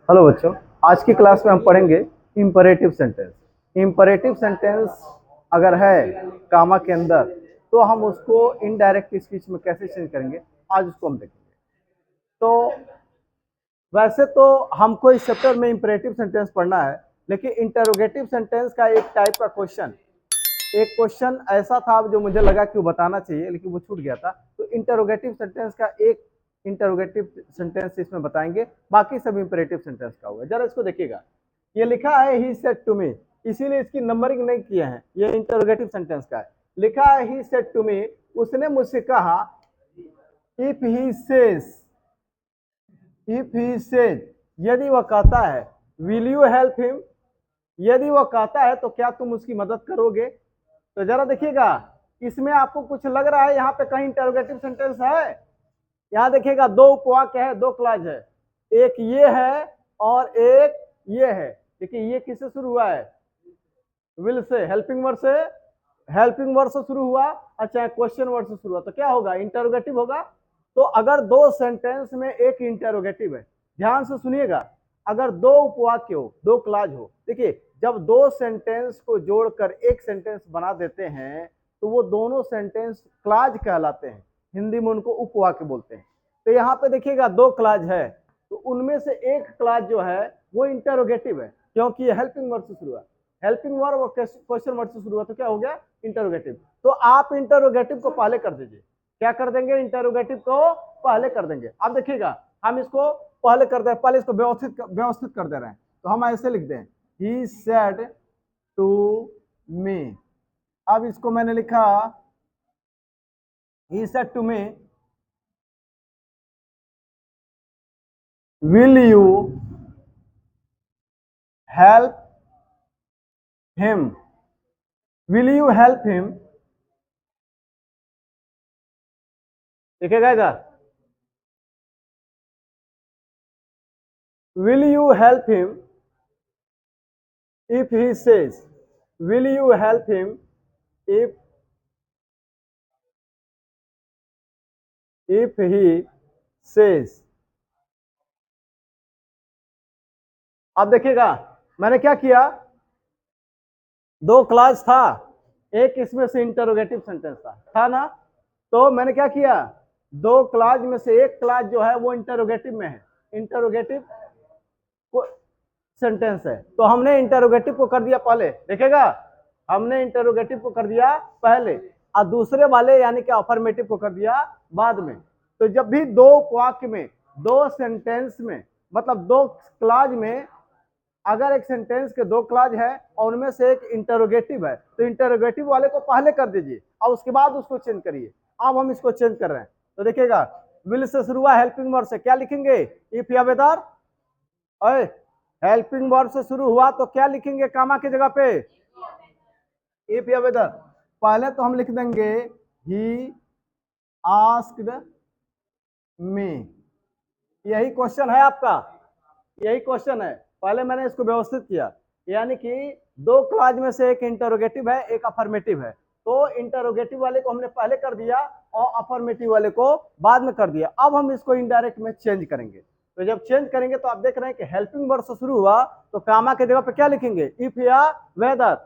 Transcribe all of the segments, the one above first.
Hello बच्चों। आज की क्लास में हम पढ़ेंगे इम्परेटिव सेंटेंस। इम्परेटिव सेंटेंस अगर है कामा के अंदर तो हम उसको इनडायरेक्ट स्पीच में कैसे चेंज करेंगे, आज उसको हम देखेंगे। तो वैसे तो हमको इस चैप्टर में इम्परेटिव सेंटेंस पढ़ना है, लेकिन इंटरोगेटिव सेंटेंस का एक टाइप का क्वेश्चन ऐसा था जो मुझे लगा कि वो बताना चाहिए लेकिन वो छूट गया था। तो इंटरोगेटिव सेंटेंस का एक इंटरोगेटिव सेंटेंस इसमें बताएंगे, बाकी सब इंपरेटिव सेंटेंस का होगा। जरा इसको देखिएगा, ये लिखा है ही सेड टू मी, इसीलिए इसकी नंबरिंग नहीं किए हैं। ये इंटरोगेटिव सेंटेंस का है, लिखा है ही सेड टू मी, उसने मुझसे कहा। If he says, if he says, यदि वह कहता है। विल यू हेल्प हिम, यदि वह कहता है तो क्या तुम उसकी मदद करोगे। तो जरा देखिएगा, इसमें आपको कुछ लग रहा है यहाँ पे कहीं इंटरोगेटिव सेंटेंस है? यहाँ देखिएगा, दो उपवाक्य है, दो क्लॉज है, एक ये है और एक ये है। देखिए ये किससे शुरू हुआ है? विल से, हेल्पिंग वर्ड से, हेल्पिंग वर्ड से शुरू हुआ। अच्छा, क्वेश्चन वर्ड से शुरू हुआ तो क्या होगा? इंटरोगेटिव होगा। तो अगर दो सेंटेंस में एक इंटरोगेटिव है, ध्यान से सुनिएगा, अगर दो उपवाक्य हो, दो क्लॉज हो, देखिए जब दो सेंटेंस को जोड़कर एक सेंटेंस बना देते हैं तो वो दोनों सेंटेंस क्लॉज कहलाते हैं। हिंदी में उनको उपवाक्य बोलते हैं। तो यहाँ पे देखिएगा दो क्लॉज है, तो उनमें से एक क्लॉज जो है वो इंटरोगेटिव है, क्योंकि ये हेल्पिंग वर्ड से शुरू हुआ। हेल्पिंग वर्ब और क्वेश्चन वर्ड से शुरू हुआ तो क्या हो गया? इंटरोगेटिव। तो आप इंटरोगेटिव को पहले कर दीजिए। क्या कर देंगे? इंटरोगेटिव को पहले कर देंगे। अब देखिएगा, हम इसको पहले कर दे, पहले इसको व्यवस्थित कर दे रहे हैं। तो हम ऐसे लिख दें, ही सेड टू मी। अब इसको मैंने लिखा, he said to me, will you help him, will you help him. लिखेगा इधर, will you help him if he says, will you help him if he says। अब देखिएगा, मैंने क्या किया, दो क्लास था, एक इसमें से इंटरोगेटिव सेंटेंस था ना। तो मैंने क्या किया, दो क्लास में से एक क्लास जो है वो इंटरोगेटिव में है, इंटरोगेटिव सेंटेंस है। तो हमने इंटरोगेटिव को कर दिया पहले, देखेगा, हमने इंटरोगेटिव को कर दिया पहले और दूसरे वाले यानी कि अफर्मेटिव को कर दिया बाद में। तो जब भी दो वाक्य में, दो सेंटेंस में, मतलब दो क्लाज में, अगर एक सेंटेंस के दो क्लाज है और उनमें से एक इंटरोगेटिव है तो इंटरोगेटिव वाले को पहले कर दीजिए और उसके बाद उसको चेंज करिए। अब हम इसको चेंज कर रहे हैं। तो देखिएगा, विल से शुरू हुआ, हेल्पिंग वर्ड से क्या लिखेंगे? इफ या वेदर। हेल्पिंग वर्ड से शुरू हुआ तो क्या लिखेंगे कामा की जगह पे? इफ या वेदर। पहले तो हम लिख देंगे ही आस्क्ड मी। यही क्वेश्चन है आपका, यही क्वेश्चन है। पहले मैंने इसको व्यवस्थित किया, यानी कि दो क्लाज में से एक इंटरोगेटिव है, एक अफर्मेटिव है। तो इंटरोगेटिव वाले को हमने पहले कर दिया और अफर्मेटिव वाले को बाद में कर दिया। अब हम इसको इनडायरेक्ट में चेंज करेंगे। तो जब चेंज करेंगे तो आप देख रहे हैं कि हेल्पिंग वर्ड से शुरू हुआ तो कामा के जगह पे क्या लिखेंगे? इफ या वेदर,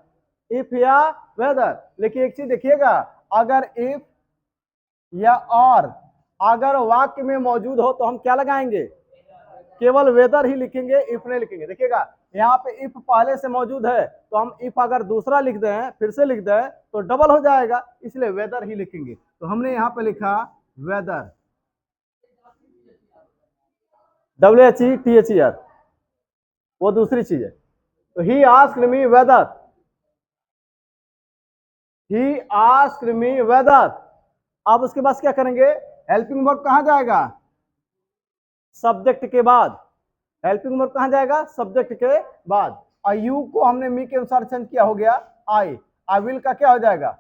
इफ या वेदर। लेकिन एक चीज देखिएगा, अगर इफ या और अगर वाक्य में मौजूद हो तो हम क्या लगाएंगे? केवल वेदर ही लिखेंगे, इफ नहीं लिखेंगे। देखिएगा, यहाँ पे इफ पहले से मौजूद है तो हम इफ अगर दूसरा लिख दें, फिर से लिख दें तो डबल हो जाएगा, इसलिए वेदर ही लिखेंगे। तो हमने यहाँ पे लिखा वेदर, WHETHER, वो दूसरी चीज है। तो he asked me whether, he asked me whether. अब उसके बाद क्या करेंगे? हेल्पिंग वर्ब कहां जाएगा? सब्जेक्ट के बाद। हेल्पिंग वर्ब कहां जाएगा? सब्जेक्ट के बाद। और यू को हमने मी के अनुसार चेंज किया, हो गया आई। आई विल का क्या हो जाएगा?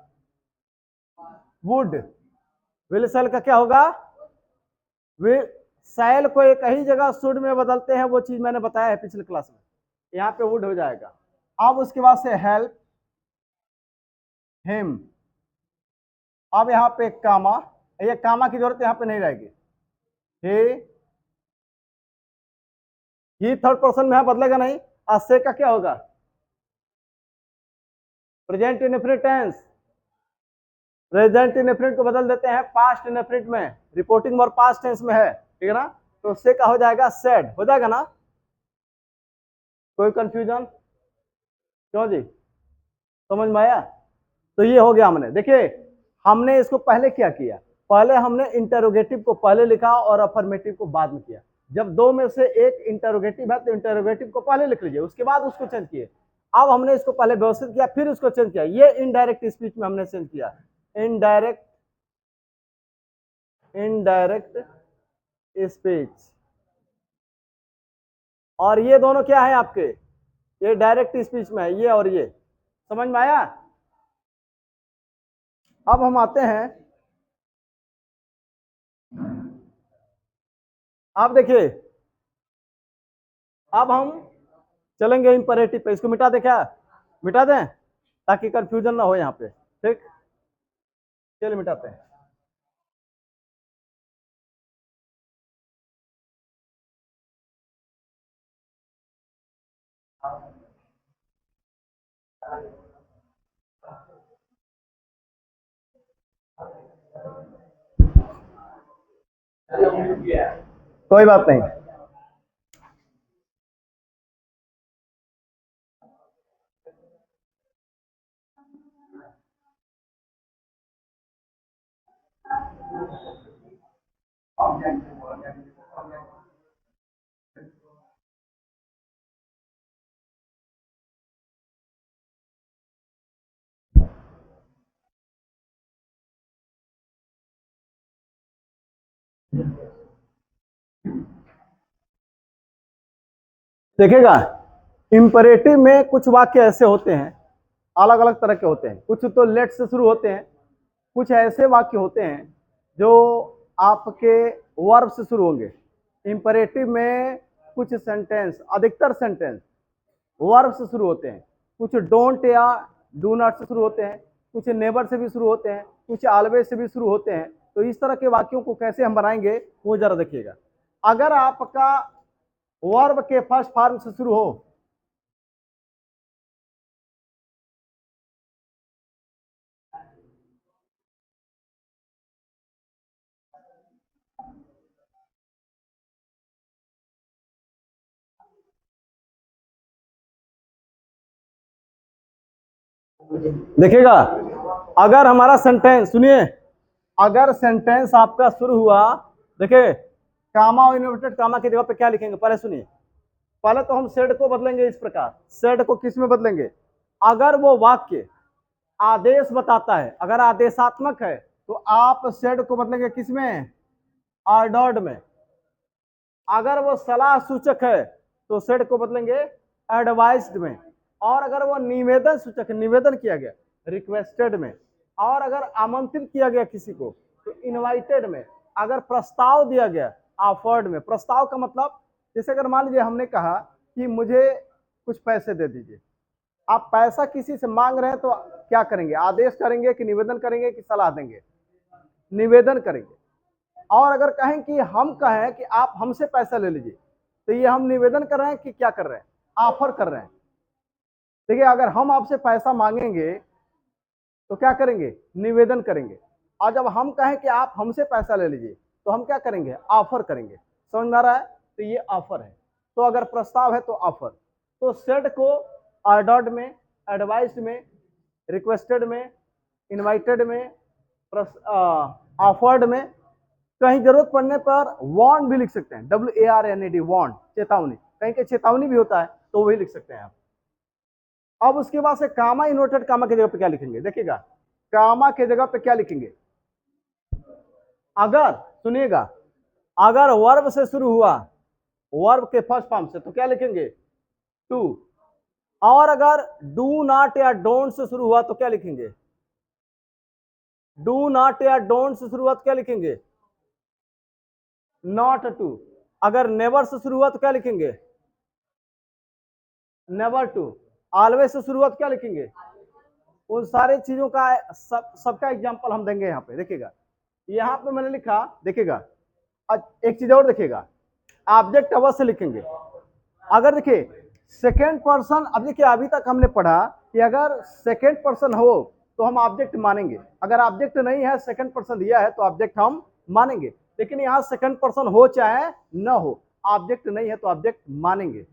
वुड। विल सेल का क्या होगा? विल। सेल को एक ही जगह शुड में बदलते हैं, वो चीज मैंने बताया है पिछले क्लास में। यहाँ पे वुड हो जाएगा। अब उसके बाद से हेल्प हिम। अब यहाँ पे कामा, ये कामा की जरूरत यहाँ पे नहीं रहेगी। हे ही थर्ड पर्सन में है, बदलेगा नहीं। से का क्या होगा? Present indefinite tense. Present indefinite को बदल देते हैं पास्ट इंडेफिनिट में, रिपोर्टिंग और पास्ट टेंस में है, ठीक है ना। तो से का हो जाएगा सेड, हो जाएगा ना। कोई कंफ्यूजन? क्यों जी, समझ में आया? तो ये हो गया। हमने देखिए, हमने इसको पहले क्या किया, पहले हमने इंटरोगेटिव को पहले लिखा और अफर्मेटिव को बाद में किया। जब दो में से एक इंटरोगेटिव है तो इंटरोगेटिव को पहले लिख लीजिए, उसके बाद उसको चेंज किए। अब हमने इसको पहले व्यवस्थित किया, फिर उसको चेंज किया। ये इनडायरेक्ट स्पीच में हमने चेंज किया, इनडायरेक्ट स्पीच। और ये दोनों क्या है आपके? ये डायरेक्ट स्पीच में है, ये और ये। समझ में आया? अब हम आते हैं, आप देखिए, अब हम चलेंगे इंपरेटिव पे। इसको मिटा दे, क्या मिटा दें ताकि कंफ्यूजन ना हो यहाँ पे, ठीक? चलिए मिटाते हैं। कोई बात नहीं। देखिएगा, इंपरेटिव में कुछ वाक्य ऐसे होते हैं, अलग अलग तरह के होते हैं। कुछ तो लेट से शुरू होते हैं, कुछ ऐसे वाक्य होते हैं जो आपके वर्ब से शुरू होंगे। इंपरेटिव में कुछ सेंटेंस, अधिकतर सेंटेंस वर्ब से शुरू होते हैं। कुछ डोंट या डू नॉट से शुरू होते हैं, कुछ नेवर से भी शुरू होते हैं, कुछ ऑलवेज से भी शुरू होते हैं। तो इस तरह के वाक्यों को कैसे हम बनाएंगे वो जरा देखिएगा। अगर आपका वर्ब के फर्स्ट फॉर्म से शुरू हो, देखिएगा, अगर हमारा सेंटेंस, सुनिए, अगर सेंटेंस आपका शुरू हुआ, देखिए, कामा और इन्वर्टेड कामा की जगह पे क्या लिखेंगे पहले सुनिए। पहले तो हम सेड को बदलेंगे इस प्रकार। सेड को किस में बदलेंगे? अगर वो वाक्य आदेश बताता है, अगर आदेशात्मक है, तो आप सेड को बदलेंगे किस में? ऑर्डर्ड में। अगर वो सलाह सूचक है तो सेड को बदलेंगे एडवाइज्ड में। और अगर वो निवेदन सूचक है, निवेदन किया गया, रिक्वेस्टेड में। और अगर आमंत्रित किया गया किसी को तो इनवाइटेड में। अगर प्रस्ताव दिया गया, ऑफर्ड में। प्रस्ताव का मतलब, जैसे अगर मान लीजिए हमने कहा कि मुझे कुछ पैसे दे दीजिए, आप पैसा किसी से मांग रहे हैं तो क्या करेंगे? आदेश करेंगे कि निवेदन करेंगे कि सलाह देंगे? निवेदन करेंगे। और अगर कहें कि हम कहें कि आप हमसे पैसा ले लीजिए, तो ये हम निवेदन कर रहे हैं कि क्या कर रहे हैं? ऑफर कर रहे हैं। देखिए, अगर हम आपसे पैसा मांगेंगे तो क्या करेंगे? निवेदन करेंगे। और जब हम कहें कि आप हमसे पैसा ले लीजिए तो हम क्या करेंगे? ऑफर करेंगे। समझ में आ रहा है? तो ये ऑफर है। तो अगर प्रस्ताव है तो ऑफर। तो सेड को ऑर्डर्ड में, एडवाइस्ड में, रिक्वेस्टेड में, इनवाइटेड में, ऑफर्ड में, कहीं जरूरत पड़ने पर वार्न भी लिख सकते हैं, WARNED, वार्न, चेतावनी। कहीं के चेतावनी भी होता है तो वही लिख सकते हैं आप। अब उसके बाद से कामा इन्वर्टेड कामा की जगह पे क्या लिखेंगे? देखिएगा, कामा के जगह पे क्या लिखेंगे? अगर, सुनिएगा, अगर वर्ब से शुरू हुआ, वर्ब के फर्स्ट फॉर्म से, तो क्या लिखेंगे? टू। और अगर डू नॉट या डोंट से शुरू हुआ तो क्या लिखेंगे? डू नॉट या डोंट से शुरू हुआ तो क्या लिखेंगे? Not to. अगर नेवर से शुरू हुआ तो क्या लिखेंगे? Never to. ऑलवेज से शुरू हुआ तो क्या लिखेंगे? उन सारी चीजों का सबका एग्जांपल हम देंगे यहाँ पे। देखिएगा, यहाँ पे मैंने लिखा, देखिएगा, एक चीज और देखिएगा, ऑब्जेक्ट अवश्य लिखेंगे। अगर देखिए सेकेंड पर्सन, अब देखिए अभी तक हमने पढ़ा कि अगर सेकेंड पर्सन हो तो हम ऑब्जेक्ट मानेंगे, अगर ऑब्जेक्ट नहीं है सेकेंड पर्सन दिया है तो ऑब्जेक्ट हम मानेंगे। लेकिन यहाँ सेकेंड पर्सन हो चाहे न हो, ऑब्जेक्ट नहीं है तो ऑब्जेक्ट मानेंगे।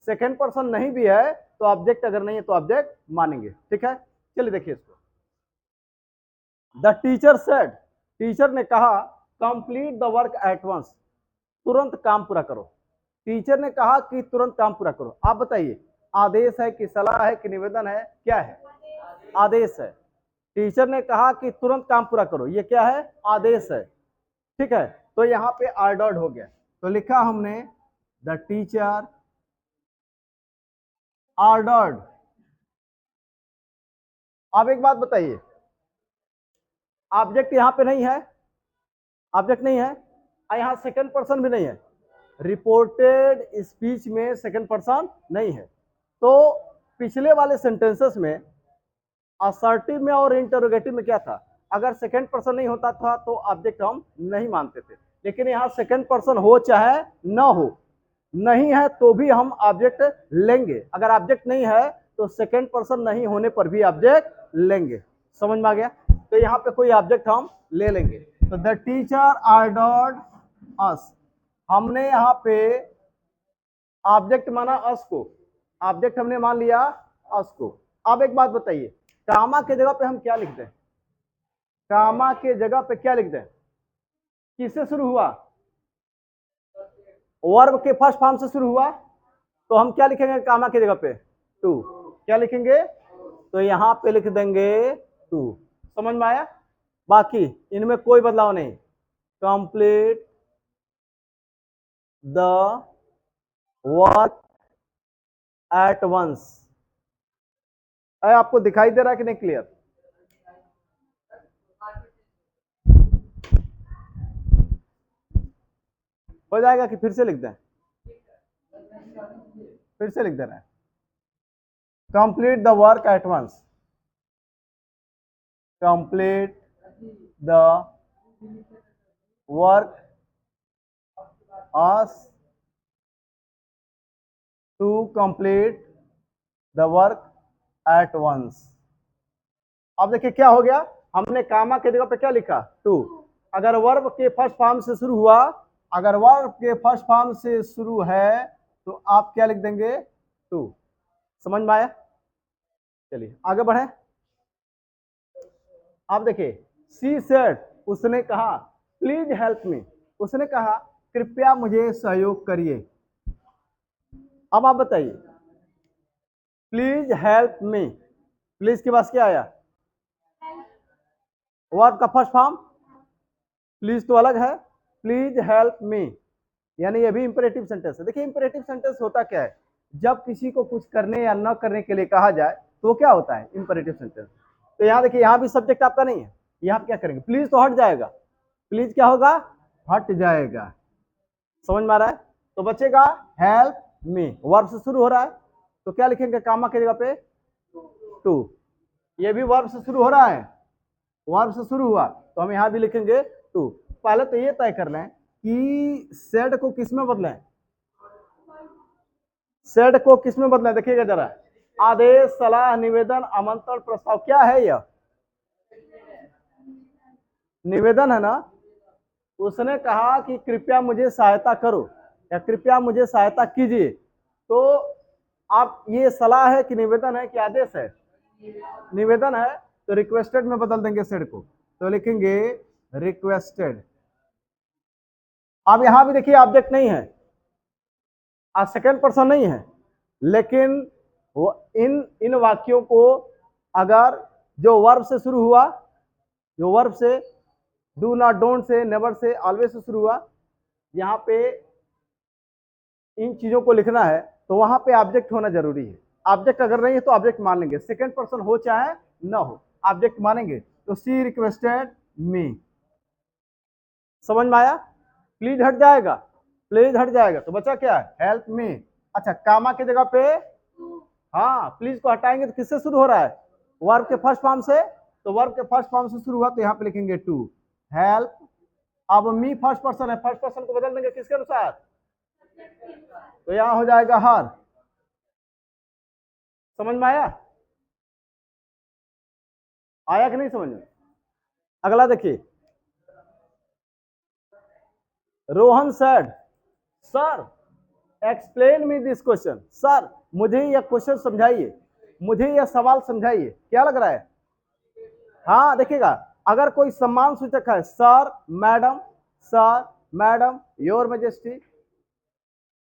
सेकेंड पर्सन नहीं भी है तो ऑब्जेक्ट अगर नहीं है तो ऑब्जेक्ट मानेंगे। ठीक है, चलिए देखिए इसको। द टीचर सेड, टीचर ने कहा complete the work at once, तुरंत काम पूरा करो। टीचर ने कहा कि तुरंत काम पूरा करो। आप बताइए आदेश है कि सलाह है कि निवेदन है, क्या है? आदेश है। टीचर ने कहा कि तुरंत काम पूरा करो, ये क्या है? आदेश है। ठीक है, तो यहाँ पे ऑर्डर्ड हो गया, तो लिखा हमने द टीचर ऑर्डर्ड। अब एक बात बताइए, ऑब्जेक्ट यहाँ पे नहीं है, ऑब्जेक्ट नहीं है, और यहाँ सेकंड पर्सन भी नहीं है, रिपोर्टेड स्पीच में सेकंड पर्सन नहीं है। तो पिछले वाले सेंटेंसेस में असर्टिव में और इंटरोगेटिव में क्या था? अगर सेकंड पर्सन नहीं होता था तो ऑब्जेक्ट हम नहीं मानते थे, लेकिन यहाँ सेकंड पर्सन हो चाहे न हो, नहीं है तो भी हम ऑब्जेक्ट लेंगे। अगर ऑब्जेक्ट नहीं है तो सेकंड पर्सन नहीं होने पर भी ऑब्जेक्ट लेंगे। समझ में आ गया? तो यहाँ पे कोई ऑब्जेक्ट हम ले लेंगे। तो द टीचर ऑर्डर्ड अस, हमने यहाँ पे ऑब्जेक्ट माना अस को, ऑब्जेक्ट हमने मान लिया अस को। अब एक बात बताइए, कामा के जगह पे हम क्या लिख दें? कामा के जगह पे क्या लिख दें? किससे शुरू हुआ? वर्ब के फर्स्ट फॉर्म से शुरू हुआ, तो हम क्या लिखेंगे कामा की जगह पे? टू। क्या लिखेंगे? तो यहां पे लिख देंगे टू। समझ में आया? बाकी इनमें कोई बदलाव नहीं। Complete the work at once. आपको दिखाई दे रहा है कि नहीं क्लियर? हो जाएगा कि फिर से लिख दें? फिर से लिख देना है, complete the work at once. Complete the work as to complete the work at once. अब देखिए क्या हो गया, हमने कामा के जगह पे क्या लिखा? टू। अगर वर्ब के फर्स्ट फॉर्म से शुरू हुआ, अगर वर्ब के फर्स्ट फॉर्म से शुरू है तो आप क्या लिख देंगे? टू। समझ में आया? चलिए आगे बढ़े। आप देखिए, सी सेड, उसने कहा, प्लीज हेल्प मी, उसने कहा कृपया मुझे सहयोग करिए। अब आप बताइए, प्लीज हेल्प मी, प्लीज के पास क्या आया? वर्ब का फर्स्ट फॉर्म। प्लीज तो अलग है, प्लीज हेल्प मी, यानी ये भी इंपेरेटिव सेंटेंस है। देखिए इंपेरेटिव सेंटेंस होता क्या है, जब किसी को कुछ करने या न करने के लिए कहा जाए तो क्या होता है? Imperative sentence. तो यहाँ देखिए, यहाँ भी सब्जेक्ट आपका नहीं है, यहाँ क्या करेंगे? प्लीज तो हट जाएगा, प्लीज क्या होगा? हट जाएगा। समझ में आ रहा है? तो बचेगा हेल्प मी, वर्ब से शुरू हो रहा है तो क्या लिखेंगे कामा की जगह पे? टू। ये भी वर्ब से शुरू हो रहा है, वर्ब से शुरू हुआ तो हम यहां भी लिखेंगे टू। पहले तो ये तय कर लें कि सेड को किस में बदलें, सेड को किस में बदलें? देखिएगा जरा, आदेश, सलाह, निवेदन, आमंत्रण, प्रस्ताव, क्या है यह? निवेदन है ना। उसने कहा कि कृपया मुझे सहायता करो या कृपया मुझे सहायता कीजिए, तो आप ये सलाह है कि निवेदन है कि आदेश है? निवेदन है, तो रिक्वेस्टेड में बदल देंगे सेड को, तो लिखेंगे रिक्वेस्टेड। अब यहां भी देखिए ऑब्जेक्ट नहीं है, आज सेकेंड पर्सन नहीं है, लेकिन वो इन इन वाक्यों को अगर जो वर्ब से शुरू हुआ, जो वर्ब से do not, don't say, never say, always say शुरू हुआ, यहाँ पे इन चीजों को लिखना है तो वहां पे ऑब्जेक्ट होना जरूरी है। ऑब्जेक्ट अगर नहीं है तो ऑब्जेक्ट मान लेंगे, सेकेंड पर्सन हो चाहे ना हो ऑब्जेक्ट मानेंगे। तो सी रिक्वेस्टेड मी। समझ में आया? प्लीज हट जाएगा, प्लीज हट जाएगा, तो बचा क्या है? Help me. अच्छा, कामा की जगह पे, हाँ प्लीज को हटाएंगे तो किससे शुरू हो रहा है? वर्ब के फर्स्ट फॉर्म से, तो वर्ब के फर्स्ट फॉर्म से शुरू हुआ तो यहाँ पे लिखेंगे टू। हेल्प, अब मी फर्स्ट पर्सन है, फर्स्ट पर्सन को बदल देंगे किसके अनुसार? तो यहां हो जाएगा हर। समझ में आया? आया कि नहीं समझ में? अगला देखिए, Rohan said sir explain me this question. Sir मुझे यह क्वेश्चन समझाइए, मुझे यह सवाल समझाइए। क्या लग रहा है? हाँ देखिएगा, अगर कोई सम्मान सूचक है, sir madam, sir madam, your majesty,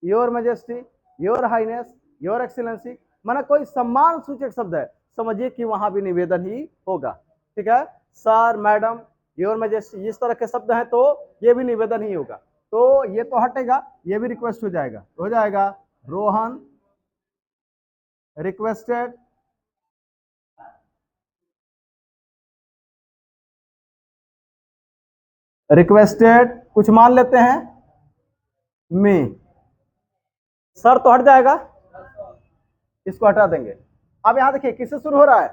your majesty, your highness, your excellency, माना कोई सम्मान सूचक शब्द है, समझिए कि वहां भी निवेदन ही होगा। ठीक है, सर मैडम, योर मैजेस्टी, इस तरह के शब्द हैं तो ये भी निवेदन ही होगा। तो ये तो हटेगा, ये भी रिक्वेस्ट हो जाएगा। तो हो जाएगा रोहन रिक्वेस्टेड रिक्वेस्टेड कुछ मान लेते हैं मी। सर तो हट जाएगा, इसको हटा देंगे। अब यहां देखिए किससे शुरू हो रहा है?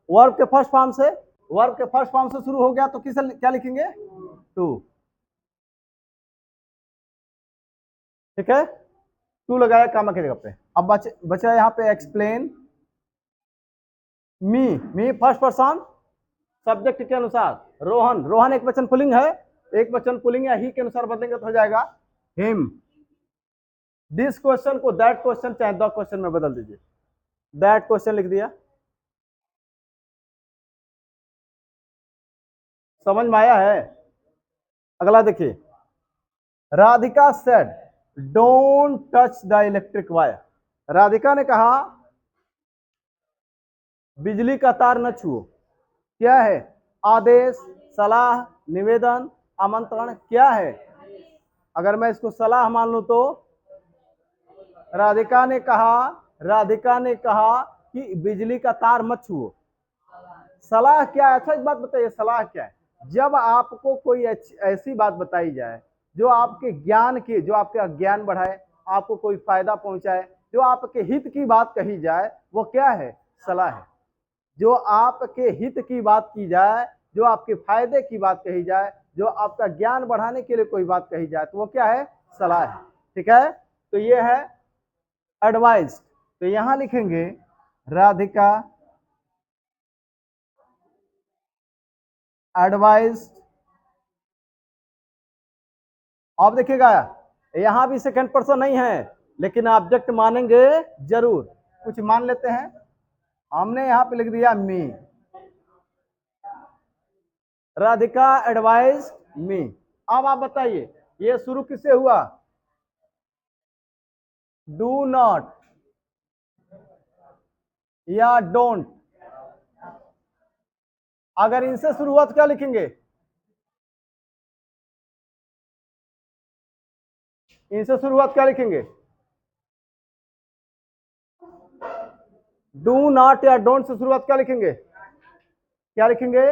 वर्ब के फर्स्ट फॉर्म से। वर्ब के फर्स्ट फॉर्म से शुरू हो गया तो किसे क्या लिखेंगे? टू। ठीक है, टू लगाया कामा की जगह पे। अब बचा यहाँ पे एक्सप्लेन मी। मी फर्स्ट पर्सन सब्जेक्ट के अनुसार। रोहन, रोहन एक वचन पुल्लिंग है, एक वचन पुल्लिंग या ही के अनुसार बदलेंगे तो हो जाएगा हिम। दिस क्वेश्चन को दैट क्वेश्चन चाहे द क्वेश्चन में बदल दीजिए। दैट क्वेश्चन लिख दिया। समझ में आया है? अगला देखिए, Radhika said don't touch the electric wire. Radhika ने कहा बिजली का तार न छुओ। क्या है? आदेश, सलाह, निवेदन, आमंत्रण, क्या है? अगर मैं इसको सलाह मान लूं तो राधिका ने कहा, राधिका ने कहा कि बिजली का तार मत छुओ। सलाह क्या है? अच्छा एक बात बताइए, सलाह क्या है? जब आपको कोई ऐसी बात बताई जाए जो आपके ज्ञान की, जो आपका ज्ञान बढ़ाए, आपको कोई फायदा पहुंचाए, जो आपके हित की बात कही जाए, वो क्या है? सलाह है। जो आपके हित की बात की जाए, जो आपके फायदे की बात कही जाए, जो आपका ज्ञान बढ़ाने के लिए कोई बात कही जाए, तो वो क्या है? सलाह है। ठीक है, तो ये है एडवाइस। तो यहां लिखेंगे राधिका एडवाइस। अब देखिएगा यहां भी सेकंड पर्सन नहीं है, लेकिन ऑब्जेक्ट मानेंगे जरूर। कुछ मान लेते हैं, हमने यहां पे लिख दिया मी। राधिका एडवाइस मी। अब आप बताइए ये शुरू किससे हुआ? डू नॉट या डोंट। अगर इनसे शुरू हुआ तो क्या लिखेंगे? इनसे शुरुआत क्या लिखेंगे? डू नॉट या डोंट से शुरुआत क्या लिखेंगे? क्या लिखेंगे?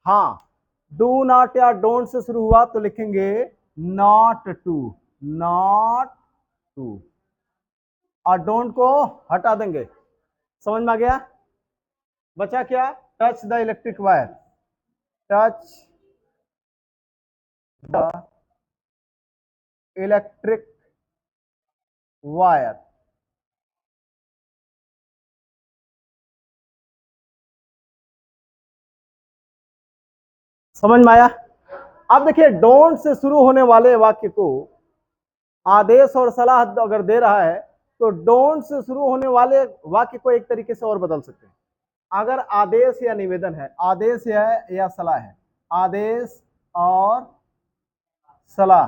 हाँ, डू नॉट या डोंट से शुरू हुआ तो लिखेंगे नॉट टू, नॉट टू। और डोंट को हटा देंगे। समझ में आ गया? बचा क्या? Touch the electric wire, touch the electric wire. समझ में आया? अब देखिए डोंट से शुरू होने वाले वाक्य को आदेश और सलाह अगर दे रहा है तो डोंट से शुरू होने वाले वाक्य को एक तरीके से और बदल सकते हैं। अगर आदेश या निवेदन है, आदेश या सलाह है, आदेश और सलाह,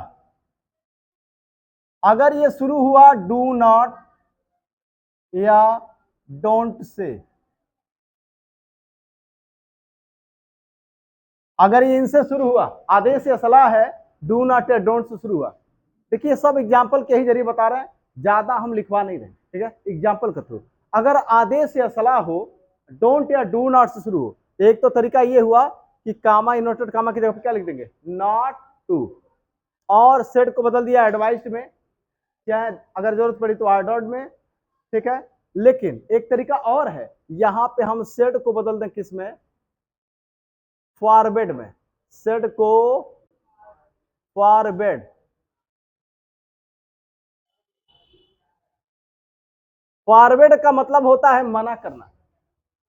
अगर ये शुरू हुआ डू नॉट या डोंट से, अगर ये इनसे शुरू हुआ, आदेश या सलाह है, डू नॉट या डोंट से शुरू हुआ। देखिए सब एग्जाम्पल के ही जरिए बता रहे हैं, ज्यादा हम लिखवा नहीं रहे। ठीक है, एग्जाम्पल के थ्रू। अगर आदेश या सलाह हो, डोंट या डू नॉट से शुरू हो, एक तो तरीका ये हुआ कि कामा इनवर्टेड कामा की जगह पे क्या लिख देंगे? Not to. और सेड को बदल दिया एडवाइस्ड में, चाहे अगर जरूरत पड़ी तो आर्डर्ड में। ठीक है, लेकिन एक तरीका और है, यहां पे हम सेड को बदल दें किस में? फॉरवर्ड में। सेड को फॉरवर्ड, फॉरवर्ड का मतलब होता है मना करना,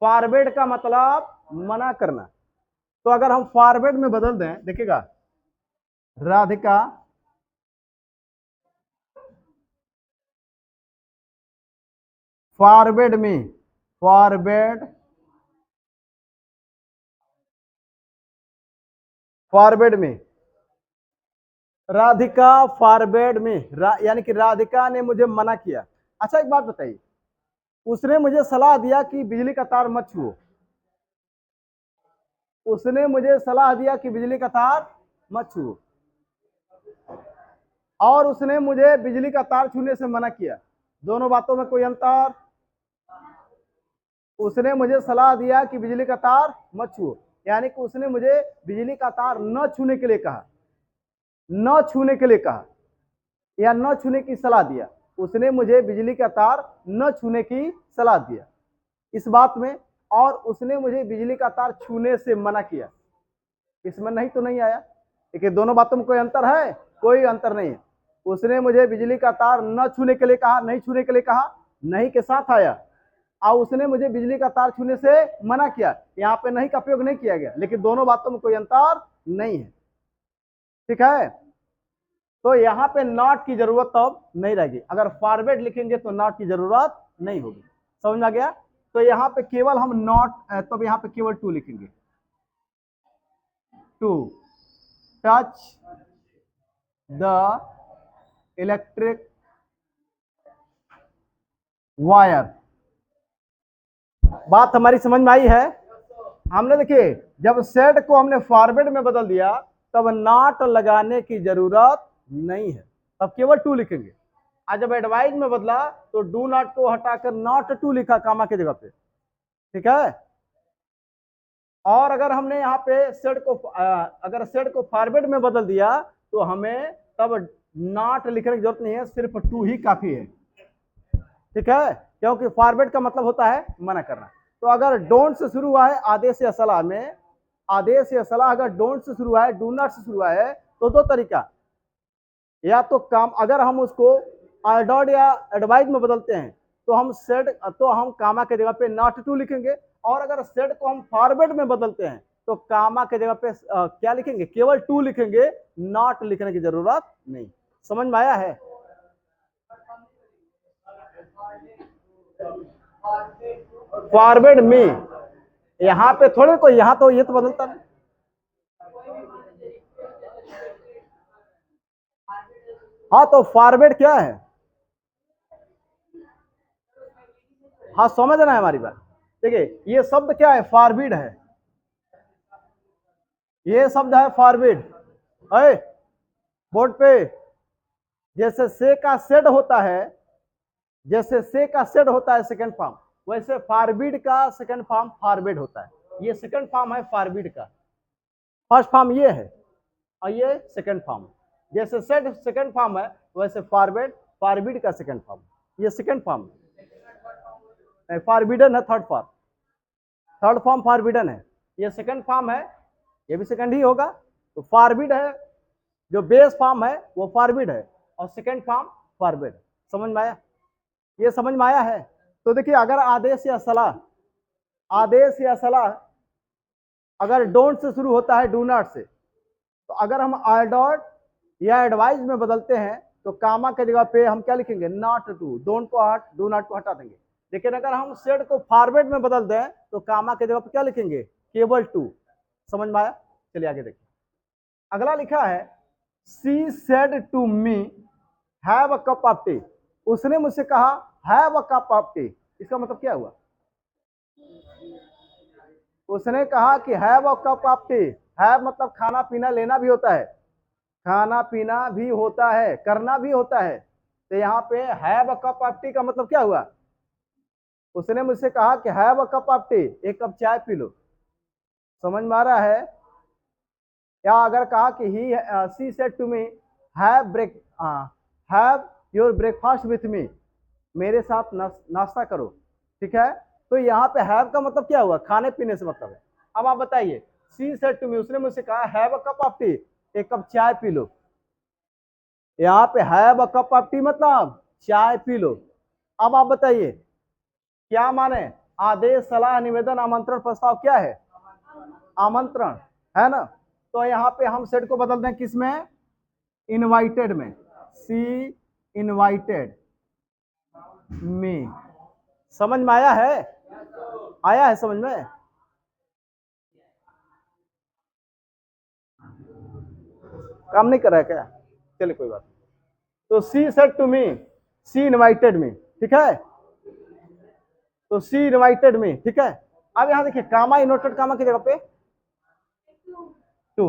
फॉरवर्ड का मतलब मना करना। तो अगर हम फॉरवर्ड में बदल दें, देखिएगा, राधिका फॉरवर्ड में, फॉरवर्ड, फॉरवर्ड में, राधिका फॉरवर्ड में, यानी कि राधिका ने मुझे मना किया। अच्छा एक बात बताइए, उसने मुझे सलाह दिया कि बिजली का तार मत छुओ, उसने मुझे सलाह दिया कि बिजली का तार मत छुओ, और उसने मुझे बिजली का तार छूने से मना किया, दोनों बातों में कोई अंतर? उसने मुझे सलाह दिया कि बिजली का तार मत छुओ, यानी कि उसने मुझे बिजली का तार न छूने के लिए कहा, न छूने के लिए कहा, या न छूने की सलाह दिया। उसने मुझे बिजली का तार न छूने की सलाह दिया इस बात में, और उसने मुझे बिजली का तार छूने से मना किया, इसमें नहीं तो नहीं आया। देखिए दोनों बातों में कोई अंतर है? कोई अंतर नहीं है। उसने मुझे बिजली का तार न छूने के लिए कहा, नहीं छूने के लिए कहा, नहीं के साथ आया, और उसने मुझे बिजली का तार छूने से मना किया, यहाँ पे नहीं का प्रयोग नहीं किया गया, लेकिन दोनों बातों में कोई अंतर नहीं है। ठीक है, तो यहाँ पे नॉट की जरूरत तो अब नहीं रहेगी, अगर फॉरवर्ड लिखेंगे तो नॉट की जरूरत नहीं होगी। समझ में आ गया? तो यहाँ पे केवल हम नॉट, तब यहाँ पे केवल टू लिखेंगे, to touch the electric wire. बात हमारी समझ में आई है? हमने देखिए जब सेट को हमने फॉरवर्ड में बदल दिया तब नॉट लगाने की जरूरत नहीं है, तब केवल टू लिखेंगे। आज जब एडवाइज में बदला तो डू नॉट को हटाकर नॉट टू लिखा कामा की जगह पे। ठीक है, और अगर हमने यहाँ पे सेट को अगर सेट को फॉरवर्ड में बदल दिया तो हमें तब नॉट लिखने की जरूरत नहीं है, सिर्फ टू ही काफी है। ठीक है, क्योंकि फॉरवर्ड का मतलब होता है मना करना। तो अगर डोंट से शुरू हुआ है आदेश या सलाह में, आदेश या सलाह अगर डोंट से शुरू हुआ है, डू नॉट से शुरू हुआ है, तो दो तरीका, या तो काम, अगर हम उसको अडॉर्ड या एडवाइज में बदलते हैं तो हम सेड, तो हम कामा के जगह पे नॉट टू लिखेंगे, और अगर सेड को हम फॉरवर्ड में बदलते हैं तो कामा के जगह पे क्या लिखेंगे? केवल टू लिखेंगे, नॉट लिखने की जरूरत नहीं। समझ में आया है? फॉरवर्ड में यहाँ पे थोड़े कोई, यहाँ तो ये तो बदलता नहीं। हाँ तो फॉरवर्ड क्या है? हाँ समझ रहे हैं हमारी बात? देखिए ये शब्द क्या है? फॉरवर्ड है, ये शब्द है फॉरवर्ड है बोर्ड पे। जैसे से का सेड होता है, जैसे से का सेड होता है सेकंड फॉर्म, वैसे फॉरवर्ड का सेकंड फॉर्म फॉरवर्ड होता है। ये सेकंड फॉर्म है फॉरवर्ड का, फर्स्ट फॉर्म ये है और ये सेकंड फॉर्म। जैसे सेड सेकंड फॉर्म है वैसे फॉरवर्ड फॉरवर्ड का सेकंड फॉर्म, ये सेकंड फॉर्म है। फॉरबिडन है third form, third form forbidden है, ये सेकंड फॉर्म है, ये भी सेकंड ही होगा। तो फॉरबिड है, जो बेस फॉर्म है वो फॉरबिड है, और सेकंड फॉर्म फॉरवर्ड। समझ में आया? ये समझ में आया है? तो देखिए अगर आदेश या सलाह, आदेश या सलाह अगर डोंट से शुरू होता है डू नॉट से, तो अगर हम आइडॉट या एडवाइज में बदलते हैं तो कामा के जगह पे हम क्या लिखेंगे? नॉट टू, डोंट को हट, डू नॉट को हटा देंगे। लेकिन अगर हम सेड को फॉरवर्ड में बदल दें तो कामा के जगह पे क्या लिखेंगे? केवल टू। समझ में आया? चलिए आगे देखिए, अगला लिखा है she said to me have a cup of tea. उसने मुझसे कहा have a cup of tea, इसका मतलब क्या हुआ? उसने कहा कि have a cup of tea, have मतलब खाना पीना लेना भी होता है, खाना पीना भी होता है, करना भी होता है। तो यहाँ पे have a cup of tea का मतलब क्या हुआ? उसने मुझसे कहा कि have a cup of tea, एक कप चाय पी लो। समझ में आ रहा है? या अगर कहा कि he she said to me have break, have your breakfast with me, मेरे साथ नाश्ता करो। ठीक है, तो यहाँ पे हैव का मतलब क्या हुआ? खाने पीने से मतलब है। अब आप बताइए, सी सेड टू मी, उसने मुझसे कहा have a cup of tea, एक कप चाय पी लो। यहाँ पे have a cup of T मतलब चाय पी लो। अब आप बताइए क्या माने? आदेश, सलाह, निवेदन, आमंत्रण, प्रस्ताव क्या है? आमंत्रण है ना। तो यहाँ पे हम सेट को बदल दें किस में? इनवाइटेड में। सी इनवाइटेड मी। समझ में आया है? आया है समझ में? काम नहीं कर रहा है क्या? चलिए कोई बात। तो she said to me, she invited me, ठीक है। तो सी इनवाइटेड मी, ठीक है। अब यहां देखिए कामा इनवर्टेड कामा की जगह पे टू,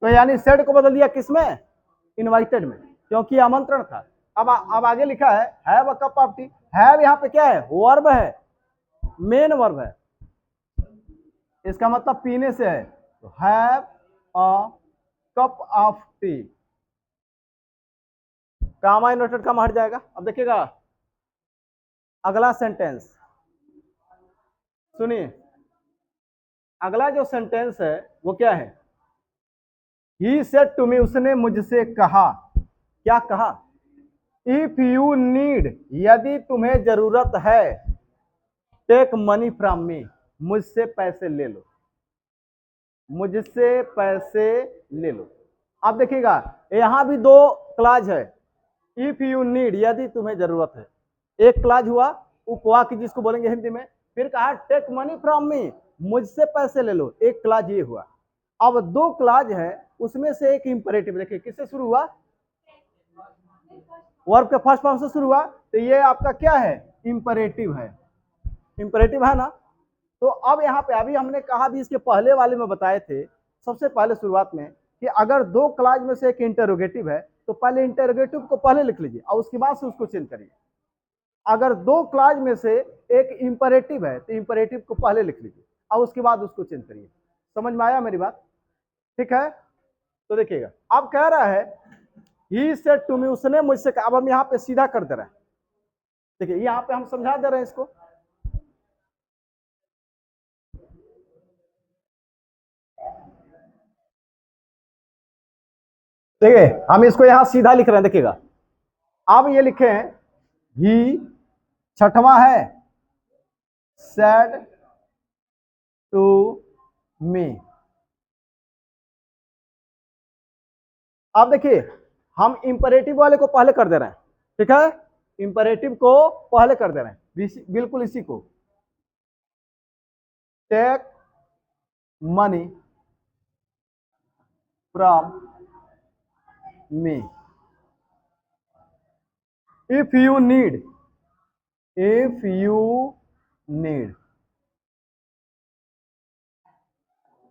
तो यानी सेड को बदल दिया किसमें? इनवाइटेड में, क्योंकि आमंत्रण था। अब आगे लिखा है have a cup of tea. Have यहाँ पे क्या है? वर्ब है, मेन वर्ब है। इसका मतलब पीने से है, तो have a cup of tea. Comma inverted comma हट जाएगा। अब देखिएगा अगला सेंटेंस सुनिए। अगला जो सेंटेंस है वो क्या है? ही सेड टू मी, उसने मुझसे कहा। क्या कहा? इफ यू नीड, यदि तुम्हें जरूरत है, टेक मनी फ्रॉम मी, मुझसे पैसे ले लो, मुझसे पैसे ले लो। अब देखिएगा यहां भी दो क्लाज है। इफ यू नीड, यदि तुम्हें जरूरत है, एक क्लाज हुआ उपवाक्य जिसको बोलेंगे हिंदी में। फिर कहा टेक मनी फ्रॉम मी, मुझसे पैसे ले लो, एक क्लाज ये हुआ। अब दो क्लाज है, उसमें से एक इंपरेटिव। देखिए किससे शुरू हुआ? वर्ब के फर्स्ट फॉर्म से शुरू हुआ, तो ये आपका क्या है? इंपरेटिव है। इंपरेटिव है ना। तो अब यहाँ पे अभी हमने कहा भी इसके पहले वाले में बताए थे सबसे पहले शुरुआत में कि अगर दो क्लाज में से एक इंटरोगेटिव है तो पहले इंटरोगेटिव को पहले लिख लीजिए और उसके बाद से उसको चेंज करिए। अगर दो क्लाज में से एक इंपरेटिव है तो इंपरेटिव को पहले लिख लीजिए और उसके बाद उसको चेंज करिए। समझ में आया मेरी बात? ठीक है। तो देखिएगा अब कह रहा है ही सेड टू मी, उसने मुझसे कहा। अब हम यहाँ पे सीधा कर दे रहे हैं। देखिए यहाँ पे हम समझा दे रहे हैं इसको। देखिए हम इसको यहां सीधा लिख रहे हैं। देखिएगा अब ये लिखे हैं ही, छठवां है सेड टू मी। अब देखिए हम इंपरेटिव वाले को पहले कर दे रहे हैं, ठीक है। इंपरेटिव को पहले कर दे रहे हैं, बिल्कुल इसी को। Take money from me if you need, if you need.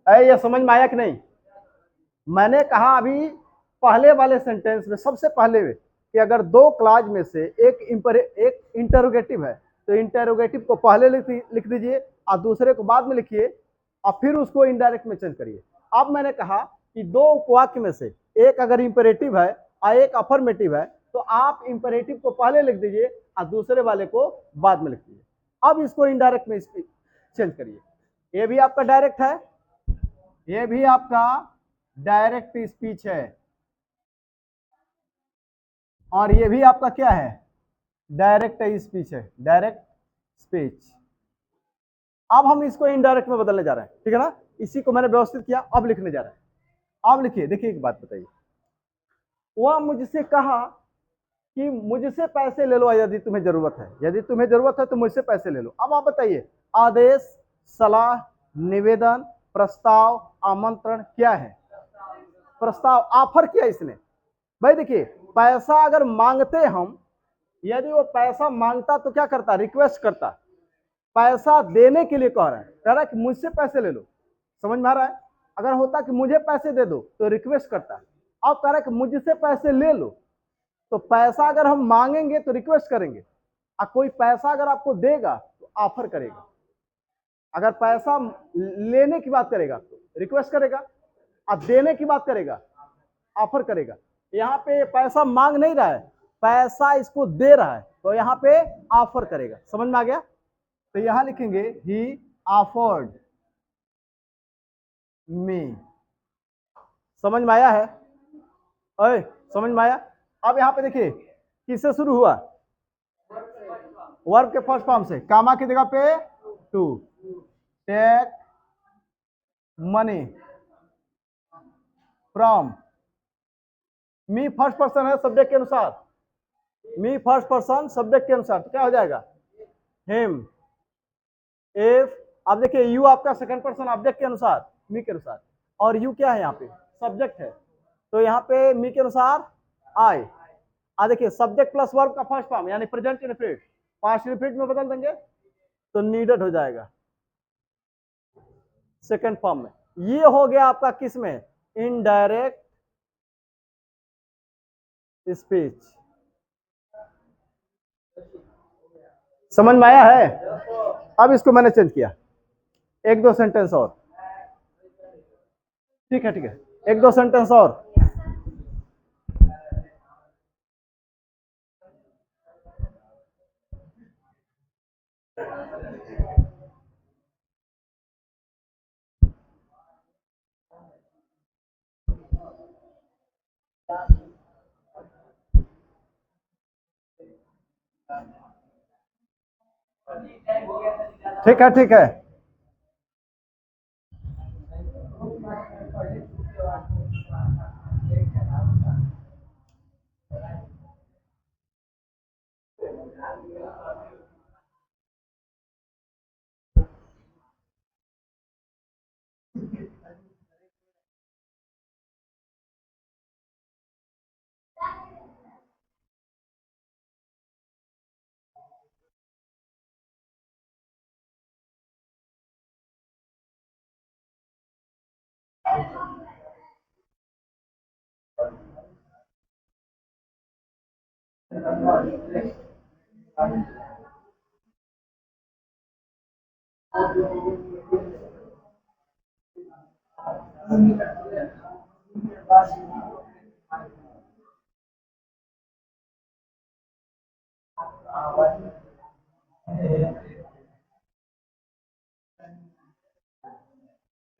ये समझ में आया कि नहीं? मैंने कहा अभी पहले वाले सेंटेंस में सबसे पहले में कि अगर दो क्लाज में से एक इंटरोगेटिव है तो इंटरोगेटिव को पहले लिख दीजिए और दूसरे को बाद में लिखिए और फिर उसको इनडायरेक्ट में चेंज करिए। अब मैंने कहा कि दो उपवाक्य में से एक अगर इंपेरेटिव है और एक अफर्मेटिव है तो आप इंपेरेटिव को पहले लिख दीजिए और दूसरे वाले को बाद में लिख दीजिए। अब इसको इनडायरेक्ट में चेंज करिए। ये भी आपका डायरेक्ट है, ये भी आपका डायरेक्ट स्पीच है और ये भी आपका क्या है? डायरेक्ट स्पीच है, डायरेक्ट स्पीच। अब हम इसको इनडायरेक्ट में बदलने जा रहे हैं, ठीक है ना। इसी को मैंने व्यवस्थित किया, अब लिखने जा रहे हैं। अब लिखिए, देखिए एक बात बताइए। वह मुझसे कहा कि मुझसे पैसे ले लो यदि तुम्हें जरूरत है, यदि तुम्हें जरूरत है तो मुझसे पैसे ले लो। अब आप बताइए आदेश, सलाह, निवेदन, प्रस्ताव, आमंत्रण क्या है? प्रस्ताव, ऑफर किया इसने। भाई देखिए पैसा अगर मांगते हम, यदि वो पैसा मांगता तो क्या करता? रिक्वेस्ट करता। पैसा देने के लिए कह रहा है, कह रहा है कि मुझसे पैसे ले लो। समझ में आ रहा है? अगर होता कि मुझे पैसे दे दो तो रिक्वेस्ट करता। अब कह रहा है कि मुझसे पैसे ले लो, तो पैसा अगर हम मांगेंगे तो रिक्वेस्ट करेंगे और कोई पैसा अगर आपको देगा तो ऑफर करेगा। अगर पैसा लेने की बात करेगा तो रिक्वेस्ट करेगा और देने की बात करेगा ऑफर करेगा। यहाँ पे पैसा मांग नहीं रहा है, पैसा इसको दे रहा है, तो यहाँ पे ऑफर करेगा। समझ में आ गया? तो यहां लिखेंगे ही ऑफर्ड मी। समझ में आया है? ओए समझ में आया? अब यहाँ पे देखिए किससे शुरू हुआ? वर्ब के फर्स्ट फॉर्म से, कामा की जगह पे to, take money from, me first person है सब्जेक्ट के अनुसार, मी फर्स्ट पर्सन सब्जेक्ट के अनुसार, तो क्या हो जाएगा हिम। इफ आप देखिए यू आपका सेकंड पर्सन ऑब्जेक्ट के अनुसार, मी के अनुसार, और यू क्या है यहाँ पे सब्जेक्ट है, तो यहाँ पे मी के अनुसार आई। देखिए सब्जेक्ट प्लस वर्ब का फर्स्ट फॉर्म यानी प्रेजेंट इंडेफिनिट पास्ट इंडेफिनिट में बदल देंगे तो नीडेड हो जाएगा सेकंड फॉर्म में। ये हो गया आपका किस में, इनडायरेक्ट स्पीच। समझ में आया है? अब इसको मैंने चेंज किया, एक दो सेंटेंस और, ठीक है ठीक है, एक दो सेंटेंस और। ठीक है ठीक है,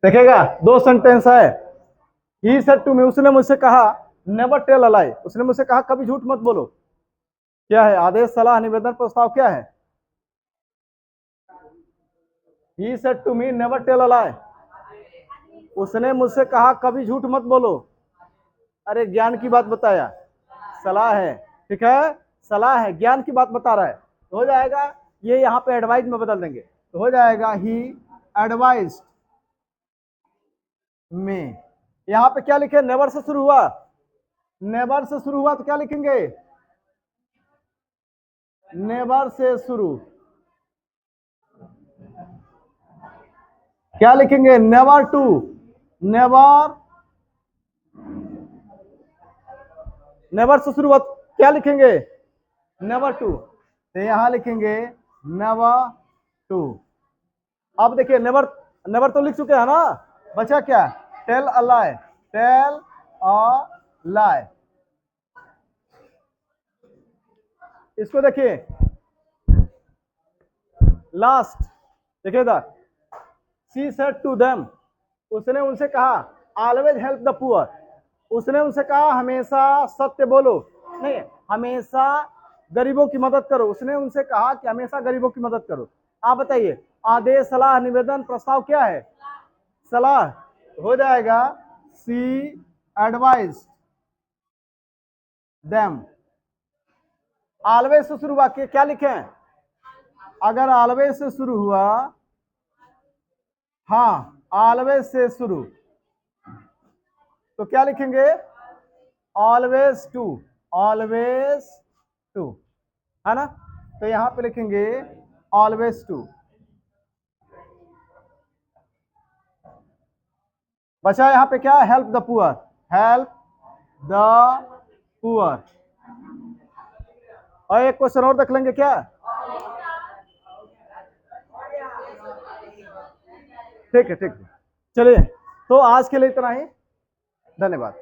देखिएगा दो सेंटेंस है। ही सेड टू मी, उसने मुझसे कहा, नेवर टेल अ लाई, उसने मुझसे कहा कभी झूठ मत बोलो। क्या है आदेश, सलाह, निवेदन, प्रस्ताव, क्या है? He said to me never tell a lie, उसने मुझसे कहा कभी झूठ मत बोलो। अरे ज्ञान की बात बताया, सलाह है, ठीक है, सलाह है, ज्ञान की बात बता रहा है, तो हो जाएगा ये यहाँ पे एडवाइज में बदल देंगे तो हो जाएगा ही एडवाइज में। यहाँ पे क्या लिखे, नेवर से शुरू हुआ, नेवर से शुरू हुआ तो क्या लिखेंगे, नेवर से शुरू, क्या लिखेंगे, never to, never, never say शुरू हुआ क्या लिखेंगे, नेवर टू, तो यहां लिखेंगे नेवर टू। अब देखिए नेवर, नेवर तो लिख चुके हैं ना, बचा क्या, tell a lie, tell a लाई। इसको देखिए लास्ट, देखिए इधर, शी सेड टू देम, उसने उनसे कहा, ऑलवेज हेल्प द पुअर, उसने उनसे कहा हमेशा सत्य बोलो, नहीं हमेशा गरीबों की मदद करो, उसने उनसे कहा कि हमेशा गरीबों की मदद करो। आप बताइए आदेश, सलाह, निवेदन, प्रस्ताव क्या है, सलाह, हो जाएगा सी एडवाइज देम। ऑलवेज से शुरू हुआ क्या लिखे, अगर ऑलवेज से शुरू हुआ, हाँ ऑलवेज से शुरू, तो क्या लिखेंगे, ऑलवेज टू, ऑलवेज टू, है ना, तो यहां पे लिखेंगे ऑलवेज टू। बचा यहां पे क्या, help the poor, help the poor. और एक क्वेश्चन और देख लेंगे क्या, ठीक है ठीक है, चलिए तो आज के लिए इतना ही, धन्यवाद।